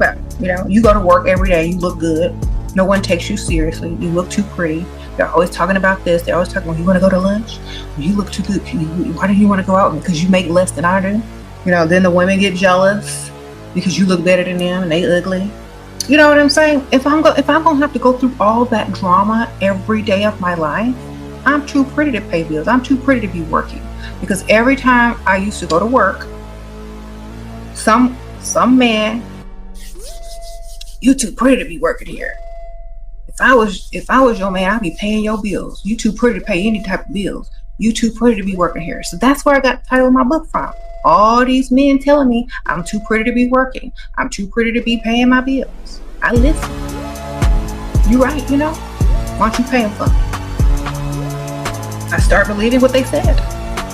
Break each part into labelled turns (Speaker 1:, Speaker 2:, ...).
Speaker 1: about it. You know, you go to work every day, you look good. No one takes you seriously. You look too pretty. They're always talking about this. They're always talking, well, you want to go to lunch? Well, you look too good. Why do you want to go out? Because you make less than I do. You know, then the women get jealous because you look better than them and they ugly. You know what I'm saying? If I'm gonna have to go through all that drama every day of my life, I'm too pretty to pay bills. I'm too pretty to be working. Because every time I used to go to work, some man, you too pretty to be working here. If I was your man, I'd be paying your bills. You too pretty to pay any type of bills. You too pretty to be working here. So that's where I got the title of my book from. All these men telling me I'm too pretty to be working. I'm too pretty to be paying my bills. I listen. You right, you know? Why don't you pay them for me? I start believing what they said.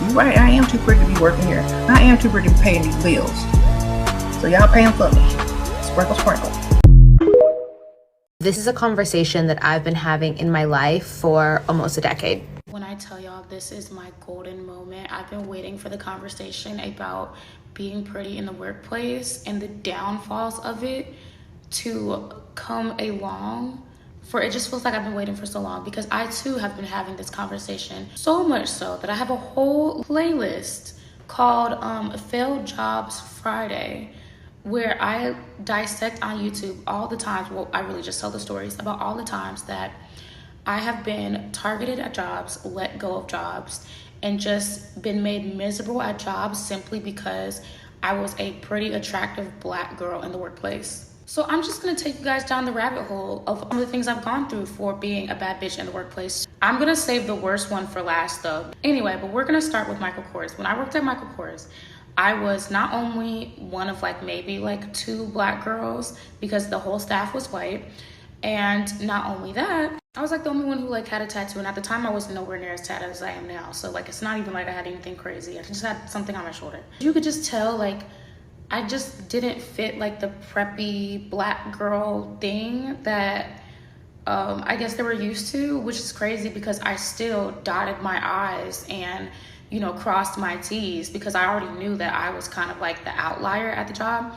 Speaker 1: You right, I am too pretty to be working here. I am too pretty to be paying these bills. So y'all pay them for me. Sprinkle, sprinkle.
Speaker 2: This is a conversation that I've been having in my life for almost a decade.
Speaker 3: When I tell y'all this is my golden moment, I've been waiting for the conversation about being pretty in the workplace and the downfalls of it to come along. For it just feels like I've been waiting for so long, because I too have been having this conversation, so much so that I have a whole playlist called Failed Jobs Friday, where I dissect on YouTube all the times, well, I really just tell the stories about all the times that I have been targeted at jobs, let go of jobs, and just been made miserable at jobs simply because I was a pretty attractive Black girl in the workplace. So I'm just gonna take you guys down the rabbit hole of some of the things I've gone through for being a bad bitch in the workplace. I'm gonna save the worst one for last though. Anyway, but we're gonna start with Michael Kors. When I worked at Michael Kors, I was not only one of maybe 2 Black girls, because the whole staff was white. And not only that, I was the only one who had a tattoo. And at the time I was nowhere near as tatted as I am now. So it's not even I had anything crazy. I just had something on my shoulder. You could just tell I just didn't fit the preppy Black girl thing that I guess they were used to, which is crazy because I still dotted my I's and crossed my T's, because I already knew that I was kind of the outlier at the job.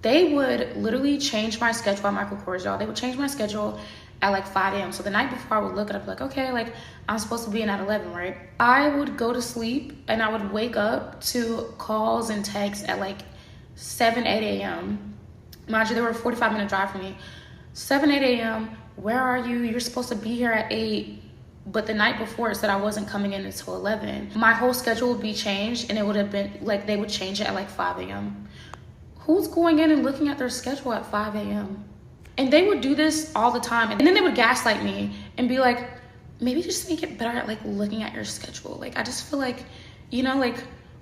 Speaker 3: They would literally change my schedule at Michael Kors, y'all. They would change my schedule at 5 a.m. So the night before I would look at it, okay, I'm supposed to be in at 11, right? I would go to sleep and I would wake up to calls and texts at 7, 8 a.m. Mind you, they were a 45-minute drive from me. 7, 8 a.m., where are you? You're supposed to be here at 8. But the night before it said I wasn't coming in until 11. My whole schedule would be changed, and it would have been they would change it at 5 a.m. Who's going in and looking at their schedule at 5 a.m.? And they would do this all the time. And then they would gaslight me and be maybe just make it better at looking at your schedule. I just feel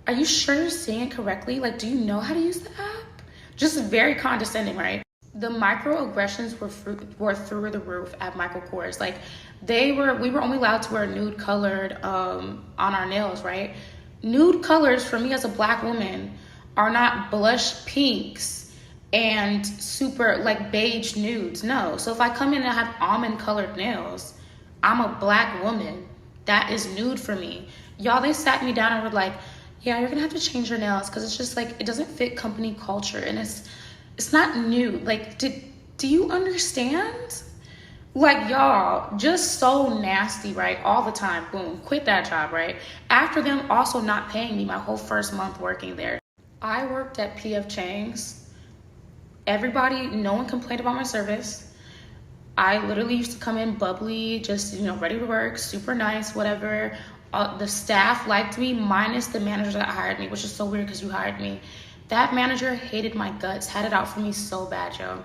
Speaker 3: are you sure you're seeing it correctly? Do you know how to use the app? Just very condescending, right? The microaggressions were through the roof at Michael Kors. We were only allowed to wear nude colored on our nails, right? Nude colors for me as a Black woman are not blush pinks and super beige nudes. No. So if I come in and have almond colored nails, I'm a Black woman. That is nude for me. Y'all, they sat me down and were yeah, you're gonna have to change your nails because it's just it doesn't fit company culture, and it's not nude. Do you understand? Y'all, just so nasty, right? All the time. Boom, quit that job, right? After them also not paying me my whole first month working there. I worked at P.F. Chang's. No one complained about my service. I literally used to come in bubbly, just, ready to work, super nice, whatever. The staff liked me, minus the manager that hired me, which is so weird because you hired me. That manager hated my guts, had it out for me so bad, yo.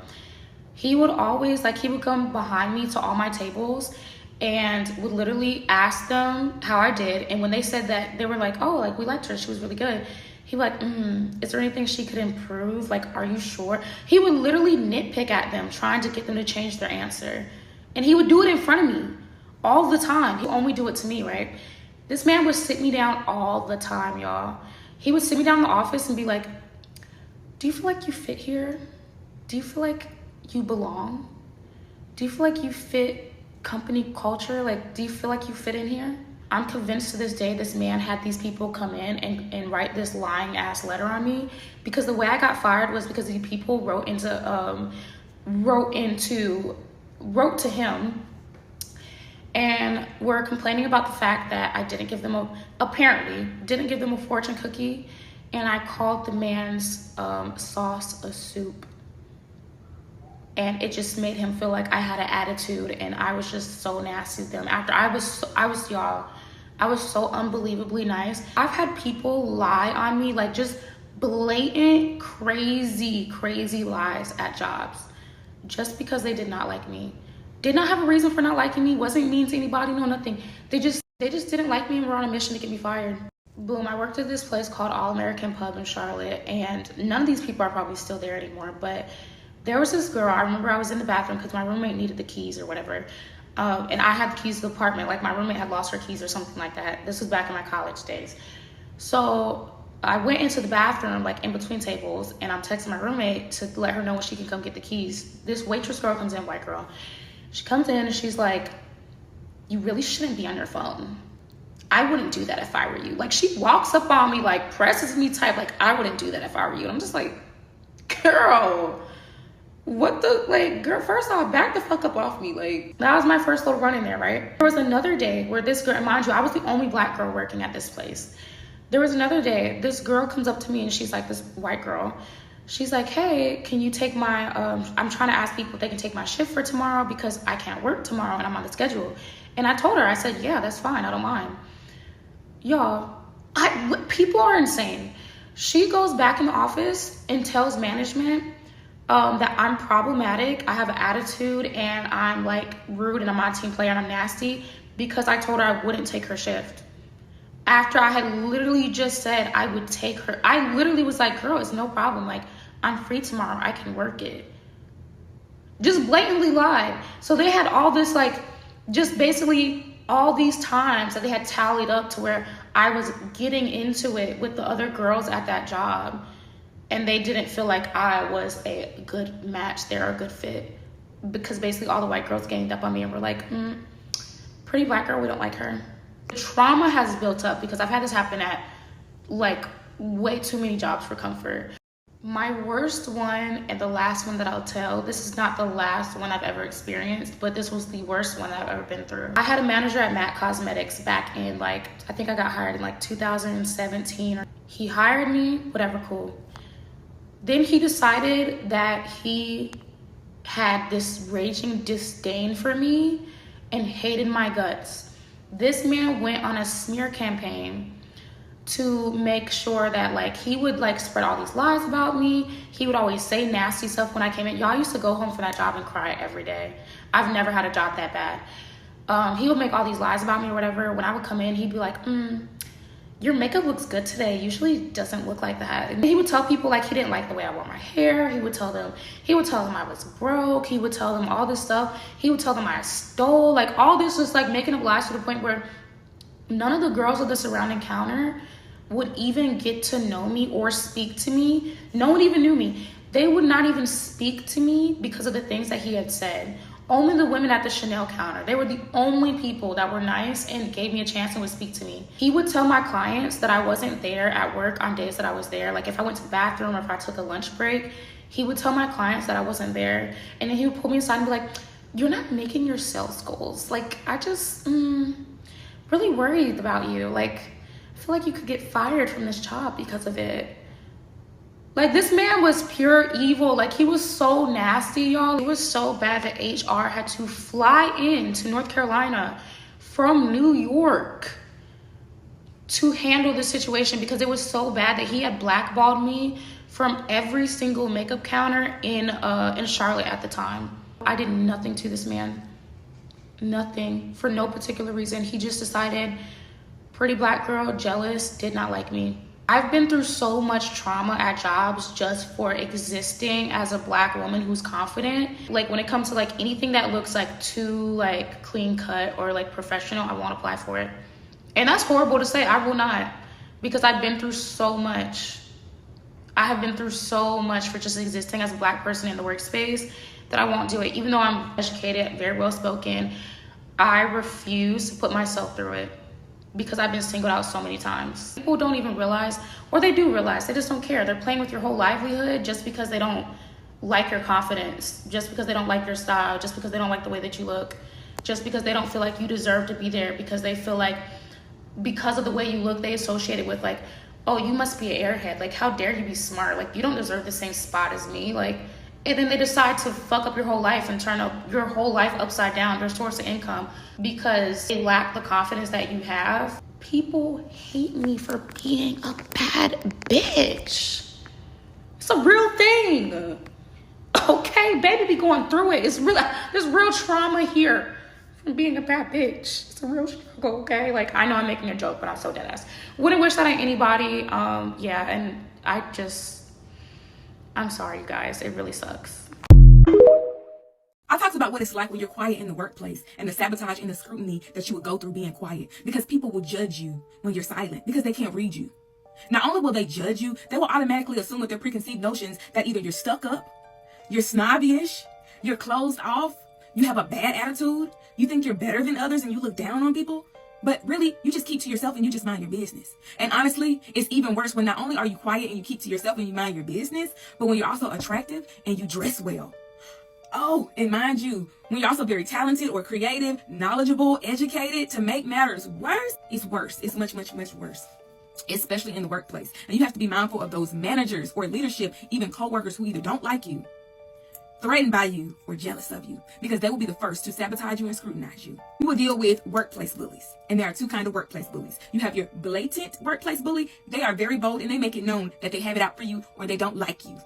Speaker 3: He would always, he would come behind me to all my tables and would literally ask them how I did. And when they said that, they were oh, we liked her, she was really good. He is there anything she could improve? Are you sure? He would literally nitpick at them, trying to get them to change their answer. And he would do it in front of me all the time. He would only do it to me, right? This man would sit me down all the time, y'all. He would sit me down in the office and be do you feel like you fit here? Do you feel like you belong? Do you feel like you fit company culture? Do you feel like you fit in here? I'm convinced to this day this man had these people come in and write this lying ass letter on me, because the way I got fired was because these people wrote to him and were complaining about the fact that I didn't give them a fortune cookie, and I called the man's sauce a soup. And it just made him feel like I had an attitude, and I was just so nasty to them. After I was so unbelievably nice. I've had people lie on me, like just blatant, crazy lies at jobs, just because they did not like me. Did not have a reason for not liking me, wasn't mean to anybody, no nothing. They just didn't like me and were on a mission to get me fired. Boom, I worked at this place called All American Pub in Charlotte, and none of these people are probably still there anymore, but there was this girl. I remember I was in the bathroom because my roommate needed the keys or whatever. And I had the keys to the apartment. Like, my roommate had lost her keys or something like that. This was back in my college days. So I went into the bathroom, like in between tables, and I'm texting my roommate to let her know when she can come get the keys. This waitress girl comes in, white girl. She comes in and she's like, "You really shouldn't be on your phone. I wouldn't do that if I were you." Like, she walks up on me, like presses me tight, like I wouldn't do that if I were you. And I'm just like, girl, what the, like, girl, first off, back the fuck up off me. Like, that was my first little run in there, right? There was another day where this girl, and mind you, I was the only black girl working at this place. There was another day, this girl comes up to me and she's like, this white girl, she's like, "Hey, can you take my, I'm trying to ask people if they can take my shift for tomorrow because I can't work tomorrow and I'm on the schedule." And I told her, I said, "Yeah, that's fine, I don't mind." Y'all, people are insane. She goes back in the office and tells management that I'm problematic, I have an attitude, and I'm like rude, and I'm not a team player, and I'm nasty because I told her I wouldn't take her shift. After I had literally just said I would take her. I literally was like, "Girl, it's no problem. Like, I'm free tomorrow. I can work it." Just blatantly lied. So they had all this, like, just basically all these times that they had tallied up to where I was getting into it with the other girls at that job. And they didn't feel like I was a good match there, or a good fit. Because basically all the white girls ganged up on me and were like, "Pretty black girl, we don't like her." The trauma has built up because I've had this happen at like way too many jobs for comfort. My worst one and the last one that I'll tell, this is not the last one I've ever experienced, but this was the worst one that I've ever been through. I had a manager at MAC Cosmetics back in, like, I think I got hired in like 2017. He hired me, whatever, cool. Then he decided that he had this raging disdain for me and hated my guts. This man went on a smear campaign to make sure that, like, he would like spread all these lies about me. He would always say nasty stuff when I came in. Y'all, I used to go home from that job and cry every day. I've never had a job that bad. He would make all these lies about me or whatever. When I would come in, he'd be like, "Your makeup looks good today. Usually it doesn't look like that." And he would tell people like he didn't like the way I wore my hair. He would tell them I was broke. He would tell them all this stuff. He would tell them I stole, like all this, just like making up lies to the point where none of the girls of the surrounding counter would even get to know me or speak to me. No one even knew me. They would not even speak to me because of the things that he had said. Only the women at the Chanel counter. They were the only people that were nice and gave me a chance and would speak to me. He would tell my clients that I wasn't there at work on days that I was there. Like, if I went to the bathroom or if I took a lunch break, he would tell my clients that I wasn't there. And then he would pull me aside and be like, "You're not making your sales goals. Like, I just really worried about you. Like, I feel like you could get fired from this job because of it." Like, this man was pure evil. Like, he was so nasty, y'all. It was so bad that HR had to fly in to North Carolina from New York to handle the situation because it was so bad that he had blackballed me from every single makeup counter in Charlotte at the time. I did nothing to this man. Nothing. For no particular reason. He just decided, pretty black girl, jealous, did not like me. I've been through so much trauma at jobs just for existing as a black woman who's confident. Like, when it comes to like anything that looks like too like clean cut or like professional, I won't apply for it. And that's horrible to say. I will not, because I've been through so much. I have been through so much for just existing as a black person in the workspace that I won't do it. Even though I'm educated, very well spoken, I refuse to put myself through it. because I've been singled out so many times. People don't even realize, or they do realize, they just don't care. They're playing with your whole livelihood just because they don't like your confidence, just because they don't like your style, just because they don't like the way that you look, just because they don't feel like you deserve to be there, because they feel like because of the way you look, they associate it with like, oh, you must be an airhead. Like, how dare you be smart? Like, you don't deserve the same spot as me. Like, and then they decide to fuck up your whole life and turn up your whole life upside down, your source of income, because they lack the confidence that you have. People hate me for being a bad bitch. It's a real thing. Okay, baby be going through it. It's real. There's real trauma here from being a bad bitch. It's a real struggle, okay? Like, I know I'm making a joke, but I'm so deadass. Wouldn't wish that on anybody. Yeah, and I'm sorry, you guys. It really sucks.
Speaker 4: I talked about what it's like when you're quiet in the workplace and the sabotage and the scrutiny that you would go through being quiet, because people will judge you when you're silent because they can't read you. Not only will they judge you, they will automatically assume with their preconceived notions that either you're stuck up, you're snobbish, you're closed off, you have a bad attitude, you think you're better than others and you look down on people. But really, you just keep to yourself and you just mind your business. And honestly, it's even worse when not only are you quiet and you keep to yourself and you mind your business, but when you're also attractive and you dress well. Oh, and mind you, when you're also very talented or creative, knowledgeable, educated, to make matters worse, it's worse. It's much, much, much worse, especially in the workplace. And you have to be mindful of those managers or leadership, even co-workers who either don't like you, threatened by you, or jealous of you, because they will be the first to sabotage you and scrutinize you. You will deal with workplace bullies, and there are two kinds of workplace bullies. You have your blatant workplace bully. They are very bold and they make it known that they have it out for you or they don't like you.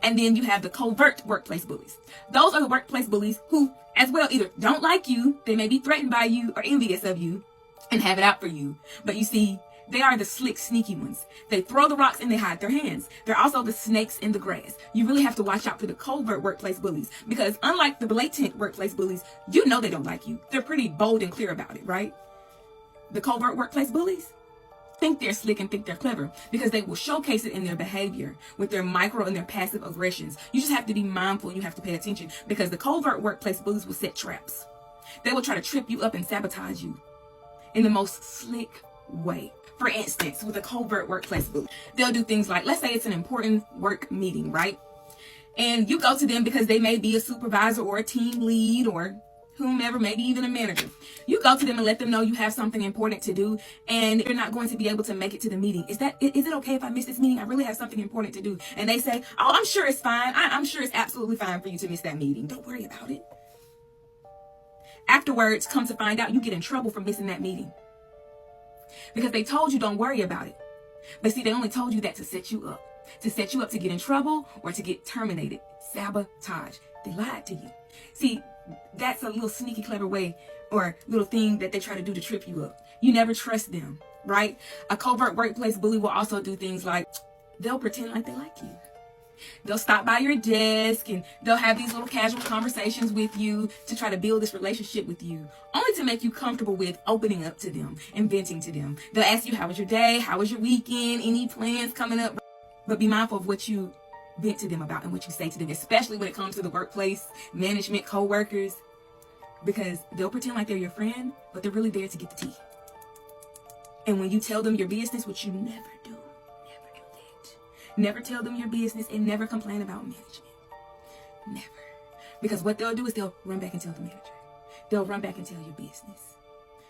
Speaker 4: And then you have the covert workplace bullies. Those are the workplace bullies who, as well, either don't like you, they may be threatened by you or envious of you, and have it out for you. But you see, they are the slick, sneaky ones. They throw the rocks and they hide their hands. They're also the snakes in the grass. You really have to watch out for the covert workplace bullies, because unlike the blatant workplace bullies, you know they don't like you. They're pretty bold and clear about it, right? The covert workplace bullies think they're slick and think they're clever because they will showcase it in their behavior with their micro and their passive aggressions. You just have to be mindful and you have to pay attention, because the covert workplace bullies will set traps. They will try to trip you up and sabotage you in the most slick way. For instance, with a covert workplace bully, they'll do things like, let's say it's an important work meeting, right? And you go to them because they may be a supervisor or a team lead or whomever, maybe even a manager. You go to them and let them know you have something important to do and you're not going to be able to make it to the meeting. Is it okay if I miss this meeting? I really have something important to do. And they say, oh, I'm sure it's fine. I'm sure it's absolutely fine for you to miss that meeting. Don't worry about it. Afterwards, come to find out, you get in trouble for missing that meeting, because they told you don't worry about it. But see, they only told you that to set you up to get in trouble or to get terminated. Sabotage. They lied to you. See, that's a little sneaky, clever way or little thing that they try to do to trip you up. You never trust them, right? A covert workplace bully will also do things like they'll pretend like they like you. They'll stop by your desk and they'll have these little casual conversations with you to try to build this relationship with you, only to make you comfortable with opening up to them and venting to them. They'll ask you, how was your day? How was your weekend? Any plans coming up? But be mindful of what you vent to them about and what you say to them, especially when it comes to the workplace, management, co-workers, because they'll pretend like they're your friend, but they're really there to get the tea. And when you tell them your business, which you never do that. Never tell them your business and never complain about management. Never. Because what they'll do is they'll run back and tell the manager. They'll run back and tell your business.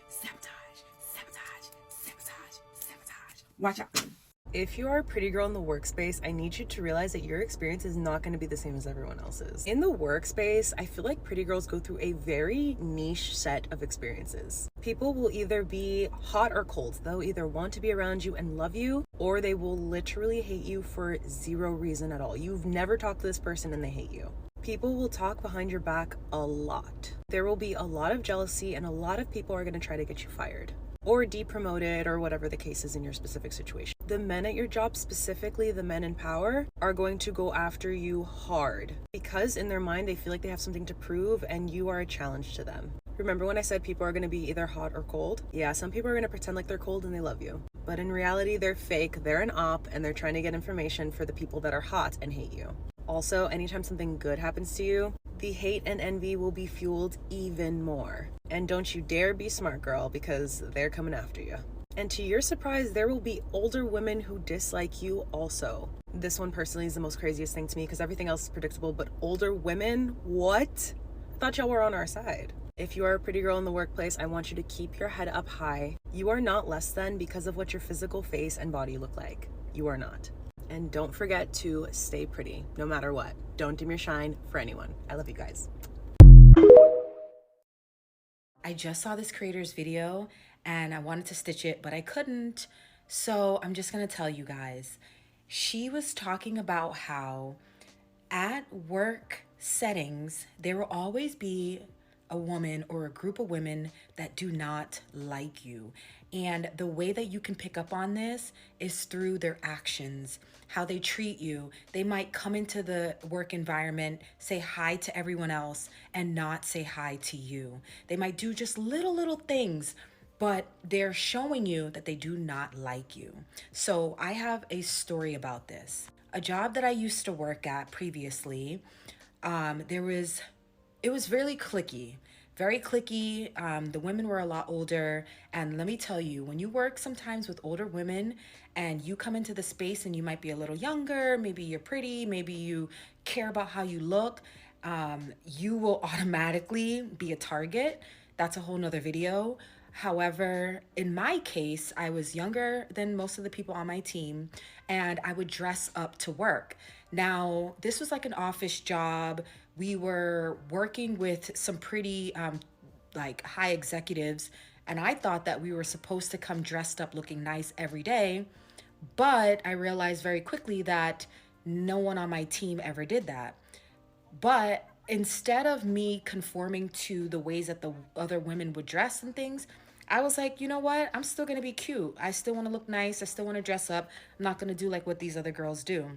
Speaker 4: Sabotage, sabotage, sabotage, sabotage. Watch out for them.
Speaker 5: If you are a pretty girl in the workspace, I need you to realize that your experience is not going to be the same as everyone else's. In the workspace, I feel like pretty girls go through a very niche set of experiences. People will either be hot or cold. They'll either want to be around you and love you, or they will literally hate you for zero reason at all. You've never talked to this person and they hate you. People will talk behind your back a lot. There will be a lot of jealousy and a lot of people are going to try to get you fired or depromoted or whatever the case is in your specific situation. The men at your job, specifically the men in power, are going to go after you hard because in their mind they feel like they have something to prove and you are a challenge to them. Remember when I said people are going to be either hot or cold? Yeah, some people are going to pretend like they're cold and they love you. But in reality, they're fake, they're an op, and they're trying to get information for the people that are hot and hate you. Also, anytime something good happens to you, the hate and envy will be fueled even more. And don't you dare be smart, girl, because they're coming after you. And to your surprise, there will be older women who dislike you also. This one personally is the most craziest thing to me because everything else is predictable, but older women, what? I thought y'all were on our side. If you are a pretty girl in the workplace, I want you to keep your head up high. You are not less than because of what your physical face and body look like. You are not. And don't forget to stay pretty, no matter what. Don't dim your shine for anyone. I love you guys.
Speaker 6: I just saw this creator's video and I wanted to stitch it, but I couldn't. So I'm just gonna tell you guys. She was talking about how at work settings, there will always be a woman or a group of women that do not like you. And the way that you can pick up on this is through their actions, how they treat you. They might come into the work environment, say hi to everyone else, and not say hi to you. They might do just little things, but they're showing you that they do not like you. So I have a story about this. A job that I used to work at previously, it was really cliquey. Very cliquey. The women were a lot older. And let me tell you, when you work sometimes with older women and you come into the space and you might be a little younger, maybe you're pretty, maybe you care about how you look, you will automatically be a target. That's a whole nother video. However, in my case, I was younger than most of the people on my team and I would dress up to work. Now, this was like an office job. We were working with some pretty like high executives, and I thought that we were supposed to come dressed up looking nice every day, but I realized very quickly that no one on my team ever did that. But instead of me conforming to the ways that the other women would dress and things, I was like, you know what? I'm still gonna be cute. I still wanna look nice. I still wanna dress up. I'm not gonna do like what these other girls do.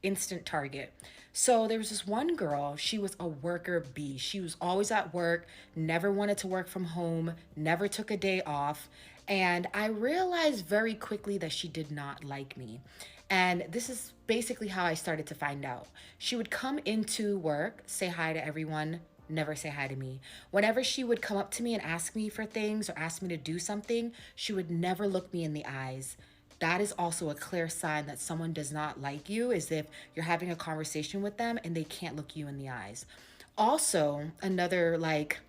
Speaker 6: Instant target. So there was this one girl, she was a worker bee. She was always at work, never wanted to work from home, never took a day off. And I realized very quickly that she did not like me. And this is basically how I started to find out. She would come into work, say hi to everyone, never say hi to me. Whenever she would come up to me and ask me for things or ask me to do something, she would never look me in the eyes. That is also a clear sign that someone does not like you, is if you're having a conversation with them and they can't look you in the eyes. Also, another like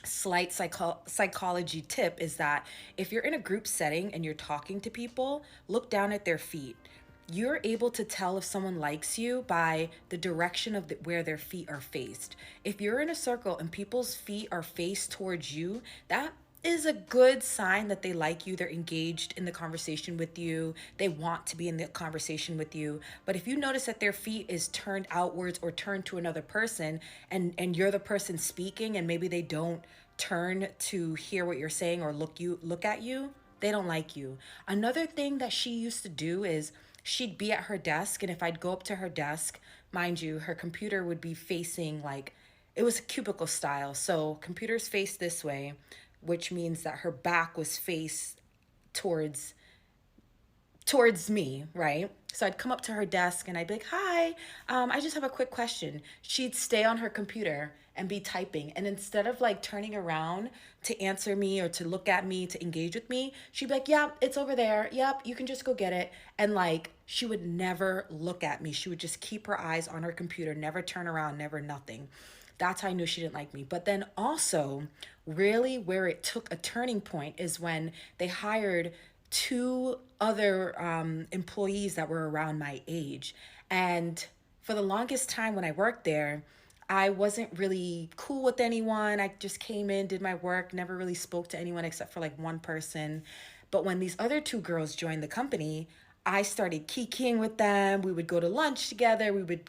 Speaker 6: slight psychology tip is that if you're in a group setting and you're talking to people, look down at their feet. You're able to tell if someone likes you by the direction of where their feet are faced. If you're in a circle and people's feet are faced towards you, that is a good sign that they like you. They're engaged in the conversation with you. They want to be in the conversation with you. But if you notice that their feet is turned outwards or turned to another person, and you're the person speaking and maybe they don't turn to hear what you're saying or look at you, they don't like you. Another thing that she used to do is she'd be at her desk, and if I'd go up to her desk, mind you, her computer would be facing like, it was cubicle style. So computers face this way, which means that her back was faced towards me, right? So I'd come up to her desk and I'd be like, hi, I just have a quick question. She'd stay on her computer and be typing. And instead of like turning around to answer me or to look at me, to engage with me, she'd be like, yeah, it's over there. Yep, you can just go get it. And like, she would never look at me. She would just keep her eyes on her computer, never turn around, never nothing. That's how I knew she didn't like me. But then also, really where it took a turning point is when they hired two other employees that were around my age. And for the longest time when I worked there, I wasn't really cool with anyone. I just came in, did my work, never really spoke to anyone except for like one person. But when these other two girls joined the company, I started kikiing with them. We would go to lunch together. We would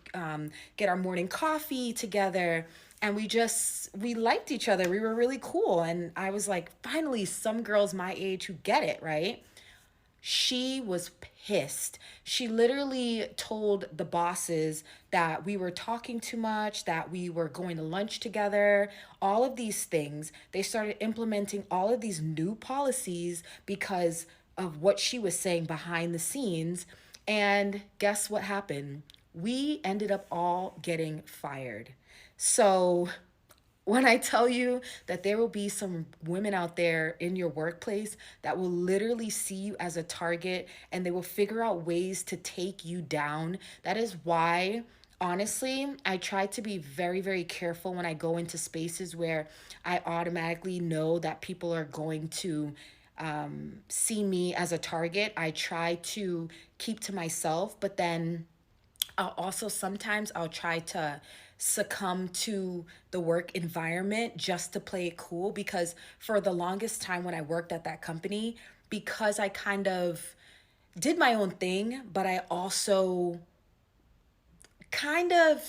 Speaker 6: get our morning coffee together. And we liked each other. We were really cool. And I was like, finally, some girls my age who get it, right? She was pissed. She literally told the bosses that we were talking too much, that we were going to lunch together, all of these things. They started implementing all of these new policies because of what she was saying behind the scenes. And guess what happened? We ended up all getting fired. So When I tell you that there will be some women out there in your workplace that will literally see you as a target and they will figure out ways to take you down, that is why, honestly, I try to be very, very careful when I go into spaces where I automatically know that people are going to see me as a target. I try to keep to myself, but then I'll try to succumb to the work environment just to play it cool, because for the longest time when I worked at that company, because I kind of did my own thing, but I also kind of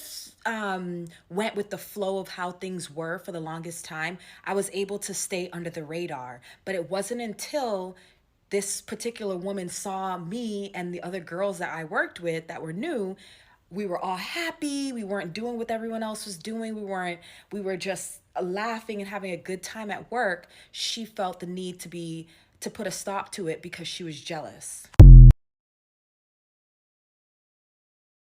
Speaker 6: went with the flow of how things were for the longest time, I was able to stay under the radar. But it wasn't until this particular woman saw me and the other girls that I worked with that were new, we were all happy. We weren't doing what everyone else was doing. We were just laughing and having a good time at work. She felt the need to put a stop to it because she was jealous.